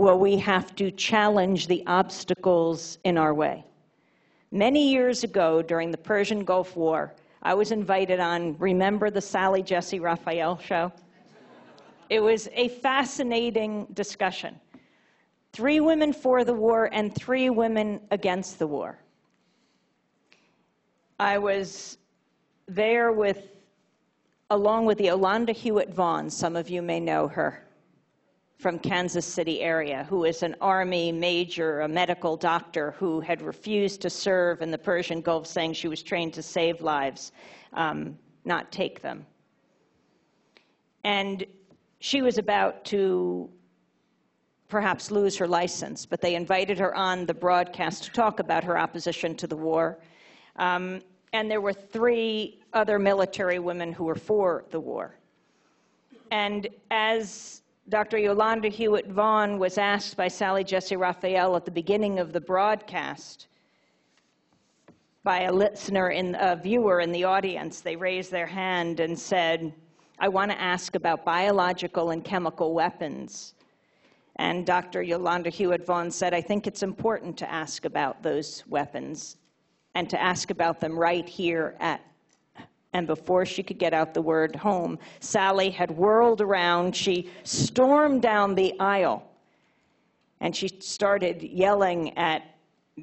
will we have to challenge the obstacles in our way. Many years ago, during the Persian Gulf War, I was invited on, remember the Sally Jesse Raphael show? It was a fascinating discussion. 3 women for the war and 3 women against the war. I was there along with the Yolanda Hewitt Vaughn, some of you may know her, from Kansas City area, who is an Army major, a medical doctor who had refused to serve in the Persian Gulf, saying she was trained to save lives, not take them. And she was about to perhaps lose her license, but they invited her on the broadcast to talk about her opposition to the war. And there were 3 other military women who were for the war. And as Dr. Yolanda Hewitt Vaughn was asked by Sally Jesse Raphael at the beginning of the broadcast by a listener, a viewer in the audience, they raised their hand and said, I want to ask about biological and chemical weapons. And Dr. Yolanda Hewitt Vaughn said, I think it's important to ask about those weapons and to ask about them right here at. And before she could get out the word home, Sally had whirled around. She stormed down the aisle, and she started yelling at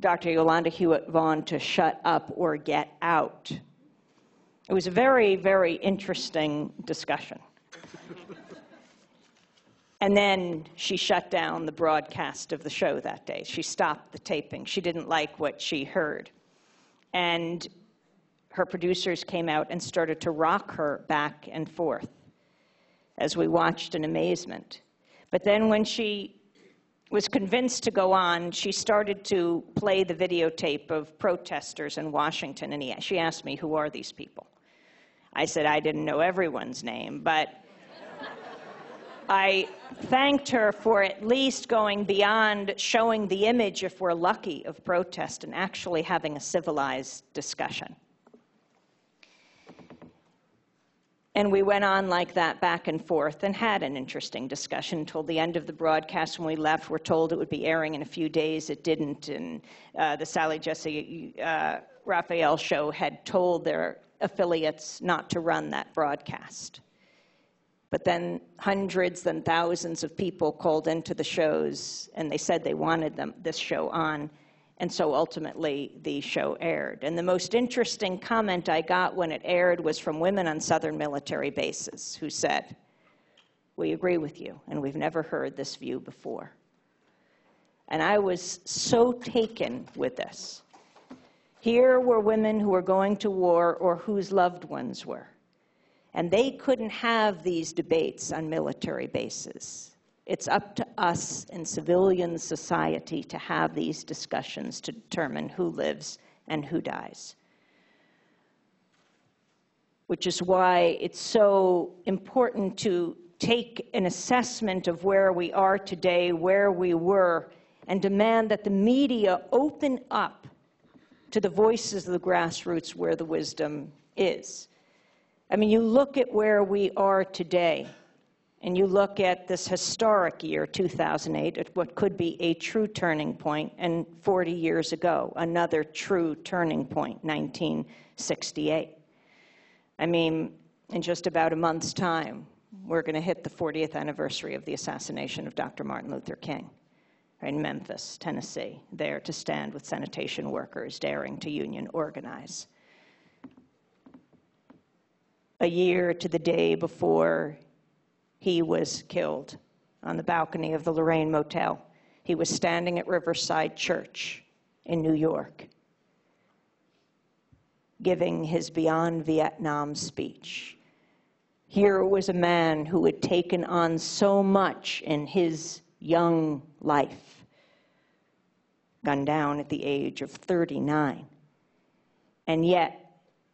Dr. Yolanda Hewitt Vaughn to shut up or get out. It was a very, very interesting discussion. And then she shut down the broadcast of the show that day. She stopped the taping. She didn't like what she heard. And her producers came out and started to rock her back and forth as we watched in amazement. But then when she was convinced to go on, she started to play the videotape of protesters in Washington, and she asked me, who are these people? I said I didn't know everyone's name, but I thanked her for at least going beyond showing the image, if we're lucky, of protest and actually having a civilized discussion. And we went on like that back and forth and had an interesting discussion until the end of the broadcast. When we left, we're told it would be airing in a few days. It didn't. And the Sally Jesse Raphael show had told their affiliates not to run that broadcast. But then hundreds and thousands of people called into the shows, and they said they wanted this show on. And so ultimately, the show aired. And the most interesting comment I got when it aired was from women on Southern military bases who said, we agree with you, and we've never heard this view before. And I was so taken with this. Here were women who were going to war or whose loved ones were. And they couldn't have these debates on military bases. It's up to us in civilian society to have these discussions to determine who lives and who dies. Which is why it's so important to take an assessment of where we are today, where we were, and demand that the media open up to the voices of the grassroots where the wisdom is. I mean, you look at where we are today, and you look at this historic year, 2008, at what could be a true turning point, and 40 years ago, another true turning point, 1968. I mean, in just about a month's time, we're going to hit the 40th anniversary of the assassination of Dr. Martin Luther King in Memphis, Tennessee, there to stand with sanitation workers daring to union organize. A year to the day before he was killed on the balcony of the Lorraine Motel. He was standing at Riverside Church in New York, giving his Beyond Vietnam speech. Here was a man who had taken on so much in his young life, gunned down at the age of 39. And yet,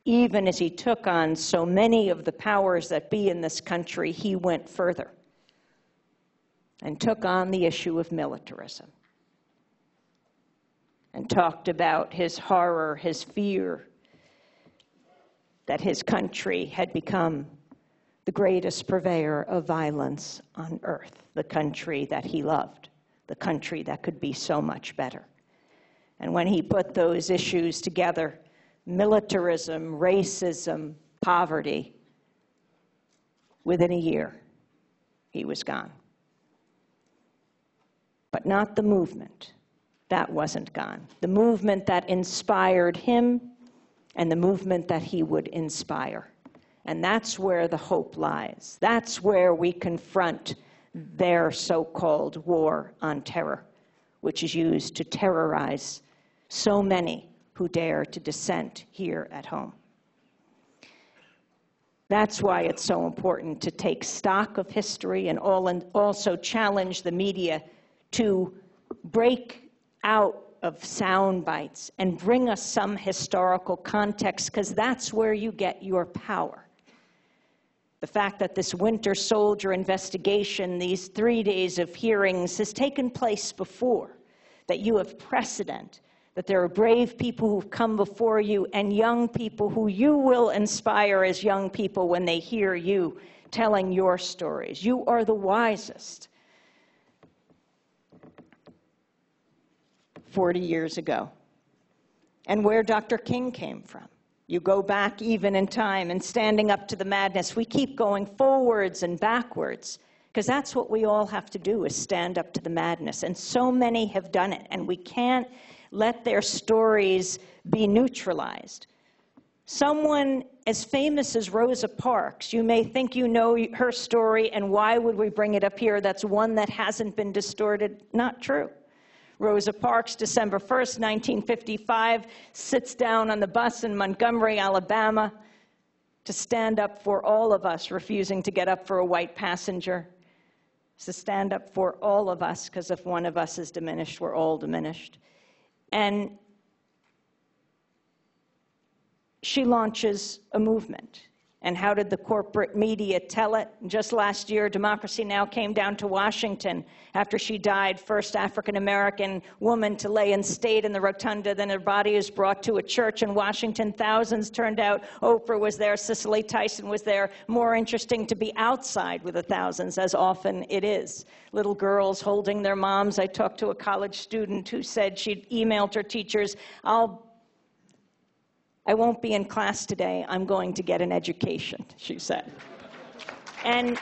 even as he took on so many of the powers that be in this country, he went further and took on the issue of militarism and talked about his horror, his fear that his country had become the greatest purveyor of violence on earth, the country that he loved, the country that could be so much better. And when he put those issues together, militarism, racism, poverty, within a year, he was gone. But not the movement. That wasn't gone. The movement that inspired him and the movement that he would inspire. And that's where the hope lies. That's where we confront their so-called war on terror, which is used to terrorize so many who dare to dissent here at home. That's why it's so important to take stock of history and also challenge the media to break out of sound bites and bring us some historical context, because that's where you get your power. The fact that this winter soldier investigation, these 3 days of hearings, has taken place before, that you have precedent, that there are brave people who've come before you and young people who you will inspire as young people when they hear you telling your stories. You are the wisest. 40 years ago, and where Dr. King came from. You go back even in time and standing up to the madness. We keep going forwards and backwards, because that's what we all have to do, is stand up to the madness. And so many have done it, and we can't let their stories be neutralized. Someone as famous as Rosa Parks, you may think you know her story, and why would we bring it up here? That's one that hasn't been distorted. Not true. Rosa Parks, December 1st, 1955, sits down on the bus in Montgomery, Alabama, to stand up for all of us, refusing to get up for a white passenger, to stand up for all of us, because if one of us is diminished, we're all diminished. And she launches a movement. And how did the corporate media tell it? Just last year, Democracy Now! Came down to Washington after she died, first African-American woman to lay in state in the rotunda. Then her body is brought to a church in Washington. Thousands turned out. Oprah was there. Cicely Tyson was there. More interesting to be outside with the thousands, as often it is. Little girls holding their moms. I talked to a college student who said she'd emailed her teachers, I won't be in class today. I'm going to get an education, she said. And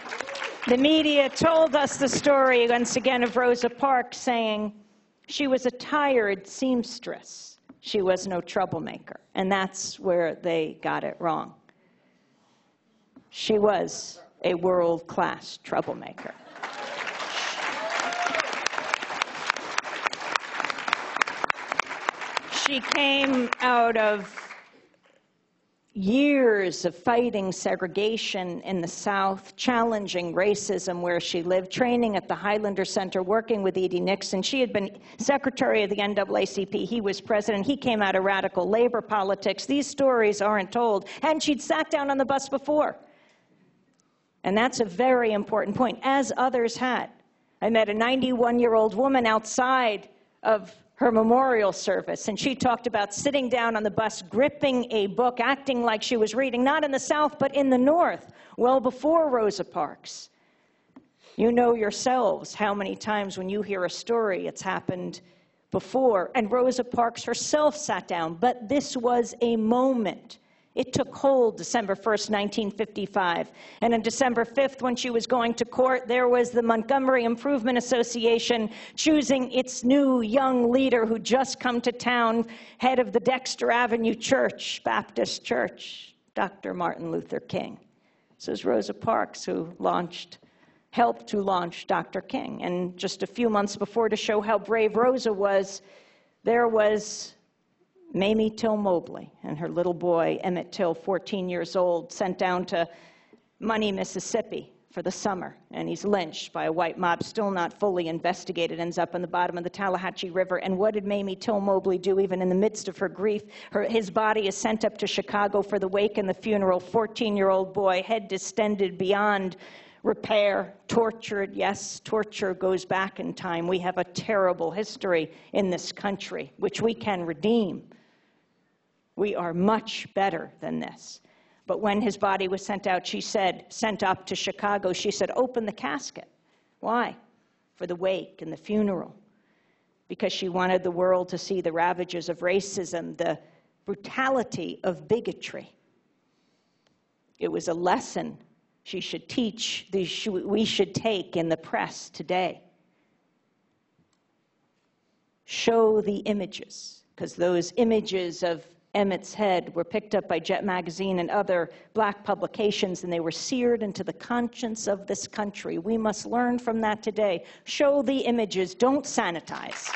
the media told us the story, once again, of Rosa Parks saying she was a tired seamstress. She was no troublemaker. And that's where they got it wrong. She was a world-class troublemaker. She came out of years of fighting segregation in the South, challenging racism where she lived, training at the Highlander Center, working with Edie Nixon. She had been secretary of the NAACP. He was president. He came out of radical labor politics. These stories aren't told. And she'd sat down on the bus before. And that's a very important point, as others had. I met a 91-year-old woman outside of her memorial service, and she talked about sitting down on the bus, gripping a book, acting like she was reading, not in the South, but in the North, well before Rosa Parks. You know yourselves how many times when you hear a story, it's happened before. And Rosa Parks herself sat down, but this was a moment. It took hold December 1st, 1955. And on December 5th, when she was going to court, there was the Montgomery Improvement Association choosing its new young leader who'd just come to town, head of the Dexter Avenue Church, Baptist Church, Dr. Martin Luther King. This is Rosa Parks who helped to launch Dr. King. And just a few months before, to show how brave Rosa was, there was Mamie Till Mobley and her little boy, Emmett Till, 14 years old, sent down to Money, Mississippi for the summer. And he's lynched by a white mob, still not fully investigated, ends up on the bottom of the Tallahatchie River. And what did Mamie Till Mobley do even in the midst of her grief? His body is sent up to Chicago for the wake and the funeral. 14-year-old boy, head distended beyond repair, tortured. Yes, torture goes back in time. We have a terrible history in this country, which we can redeem. We are much better than this. But when his body was sent out, sent up to Chicago, she said, open the casket. Why? for the wake and the funeral, because she wanted the world to see the ravages of racism, the brutality of bigotry. It was a lesson she should teach, we should take in the press today. Show the images, because those images of Emmett's head were picked up by Jet Magazine and other black publications, and they were seared into the conscience of this country. We must learn from that today. Show the images, don't sanitize.